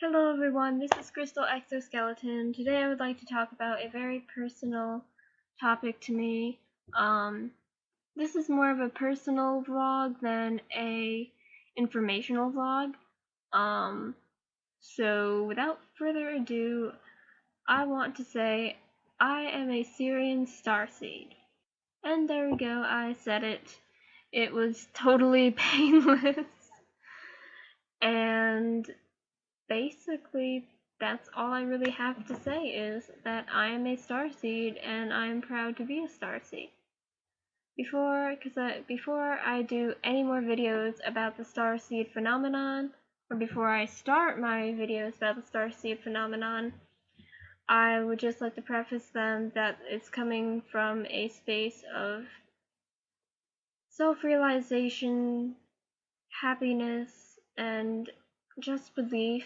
Hello everyone, this is Crystal Exoskeleton. Today I would like to talk about a very personal topic to me. This is more of a personal vlog than a informational vlog. So without further ado, I want to say I am a Syrian starseed. And there we go, I said it. It was totally painless. And basically, that's all I really have to say is that I am a starseed and I'm proud to be a starseed. Before I do any more videos about the starseed phenomenon, or before I start my videos about the starseed phenomenon, I would just like to preface them that it's coming from a space of self-realization, happiness, and just belief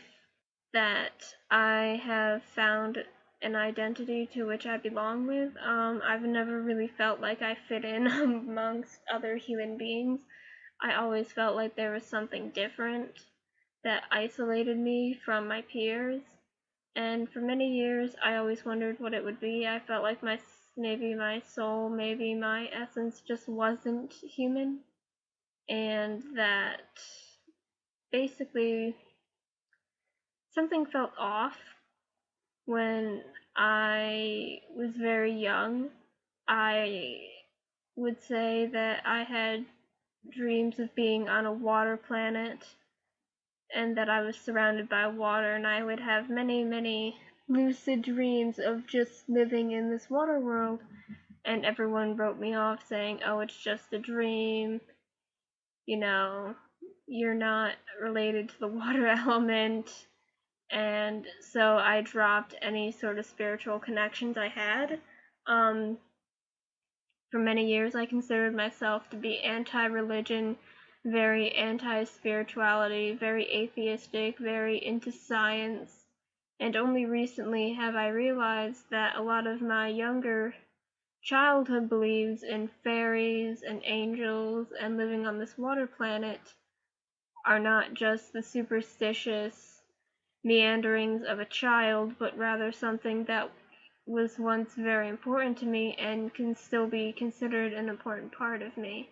that I have found an identity to which I belong with. I've never really felt like I fit in amongst other human beings. I always felt like there was something different that isolated me from my peers. And for many years, I always wondered what it would be. I felt like maybe my soul, maybe my essence just wasn't human. And that basically something felt off when I was very young. I would say that I had dreams of being on a water planet and that I was surrounded by water, and I would have many lucid dreams of just living in this water world, and everyone wrote me off saying, oh, it's just a dream, you know, you're not related to the water element. And so I dropped any sort of spiritual connections I had. For many years I considered myself to be anti-religion, very anti-spirituality, very atheistic, very into science, and only recently have I realized that a lot of my younger childhood beliefs in fairies and angels and living on this water planet are not just the superstitious meanderings of a child, but rather something that was once very important to me and can still be considered an important part of me.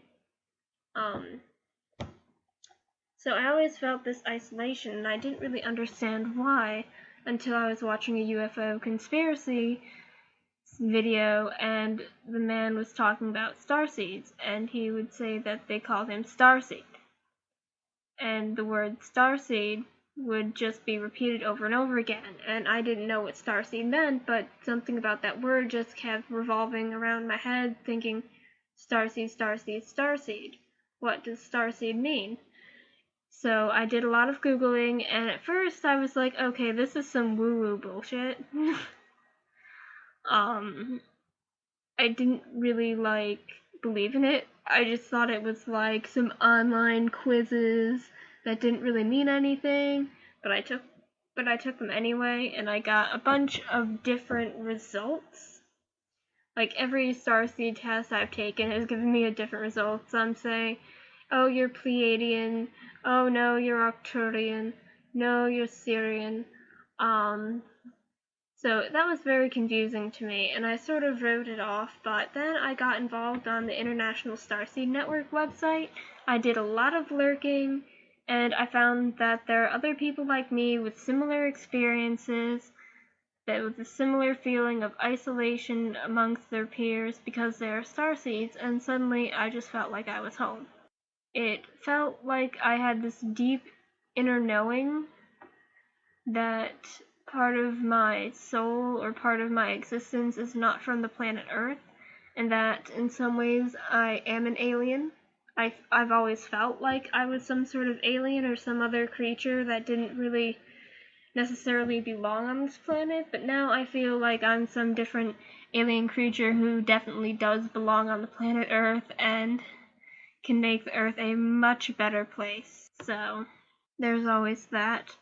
So I always felt this isolation, and I didn't really understand why until I was watching a UFO conspiracy video, and the man was talking about starseeds, and he would say that they called him starseed. And the word starseed would just be repeated over and over again, and I didn't know what starseed meant, but something about that word just kept revolving around my head, thinking, starseed, starseed, starseed. What does starseed mean? So I did a lot of Googling, and at first I was like, okay, this is some woo-woo bullshit. I didn't really, believe in it. I just thought it was like some online quizzes that didn't really mean anything, but I took them anyway, and I got a bunch of different results. Like, every starseed test I've taken has given me a different result. Some say, oh, you're Pleiadian, oh no, you're Arcturian, no, you're Syrian. So that was very confusing to me, and I sort of wrote it off, but then I got involved on the International Starseed Network website. I did a lot of lurking, and I found that there are other people like me with similar experiences, that with a similar feeling of isolation amongst their peers because they are starseeds, and suddenly I just felt like I was home. It felt like I had this deep inner knowing that part of my soul or part of my existence is not from the planet Earth, and that in some ways I am an alien. I've always felt like I was some sort of alien or some other creature that didn't really necessarily belong on this planet, but now I feel like I'm some different alien creature who definitely does belong on the planet Earth and can make the Earth a much better place. So there's always that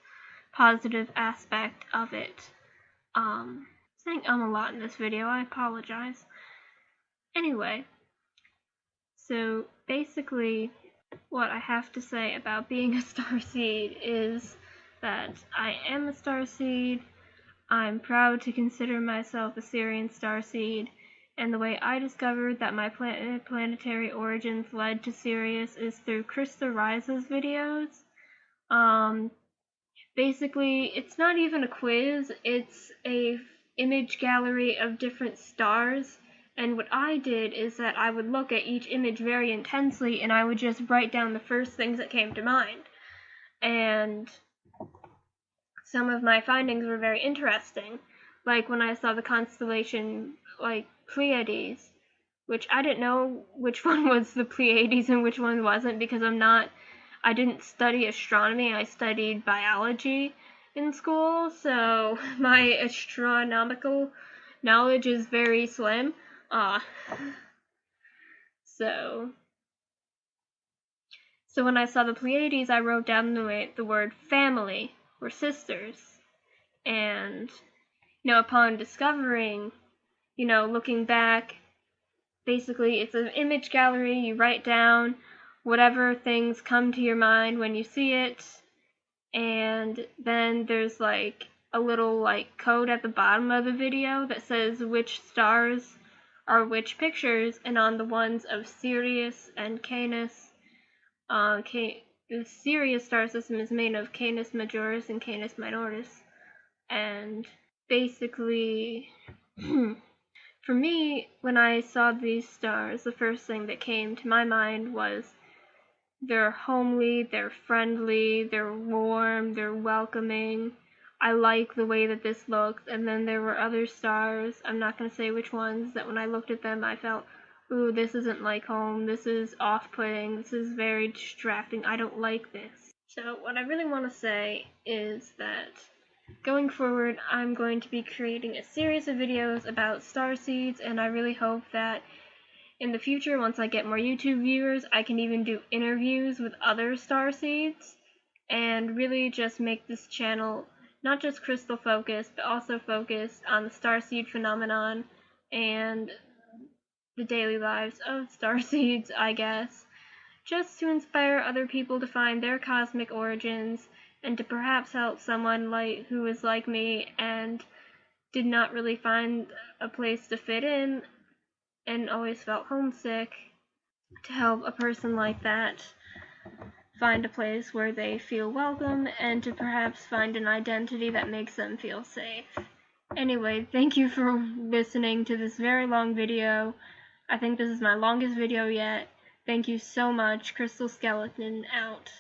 positive aspect of it. Saying a lot in this video, I apologize. Anyway, so basically what I have to say about being a starseed is that I am a starseed. I'm proud to consider myself a Sirian starseed, and the way I discovered that my planetary origins led to Sirius is through Krista Rise's videos. Basically, it's not even a quiz, it's a image gallery of different stars, and what I did is that I would look at each image very intensely and I would just write down the first things that came to mind. And some of my findings were very interesting, like when I saw the constellation Pleiades, which I didn't know which one was the Pleiades and which one wasn't, because I didn't study astronomy, I studied biology in school, so my astronomical knowledge is very slim. So when I saw the Pleiades, I wrote down the word family, or sisters, and, upon discovering, looking back, basically it's an image gallery. You write down whatever things come to your mind when you see it, and then there's a little code at the bottom of the video that says which stars are which pictures, and on the ones of Sirius and Canis, the Sirius star system is made of Canis Majoris and Canis Minoris, and basically for me, when I saw these stars, the first thing that came to my mind was they're homely, they're friendly, they're warm, they're welcoming. I like the way that this looks. And then there were other stars, I'm not going to say which ones, that when I looked at them I felt, ooh, this isn't like home, this is off-putting, this is very distracting, I don't like this. So what I really want to say is that going forward, I'm going to be creating a series of videos about starseeds, and I really hope that in the future, once I get more YouTube viewers, I can even do interviews with other starseeds, and really just make this channel not just crystal focused, but also focused on the starseed phenomenon and the daily lives of starseeds, I guess, just to inspire other people to find their cosmic origins, and to perhaps help someone who is like me and did not really find a place to fit in and always felt homesick, to help a person like that find a place where they feel welcome, and to perhaps find an identity that makes them feel safe. Anyway, thank you for listening to this very long video. I think this is my longest video yet. Thank you so much. Crystal Skeleton out.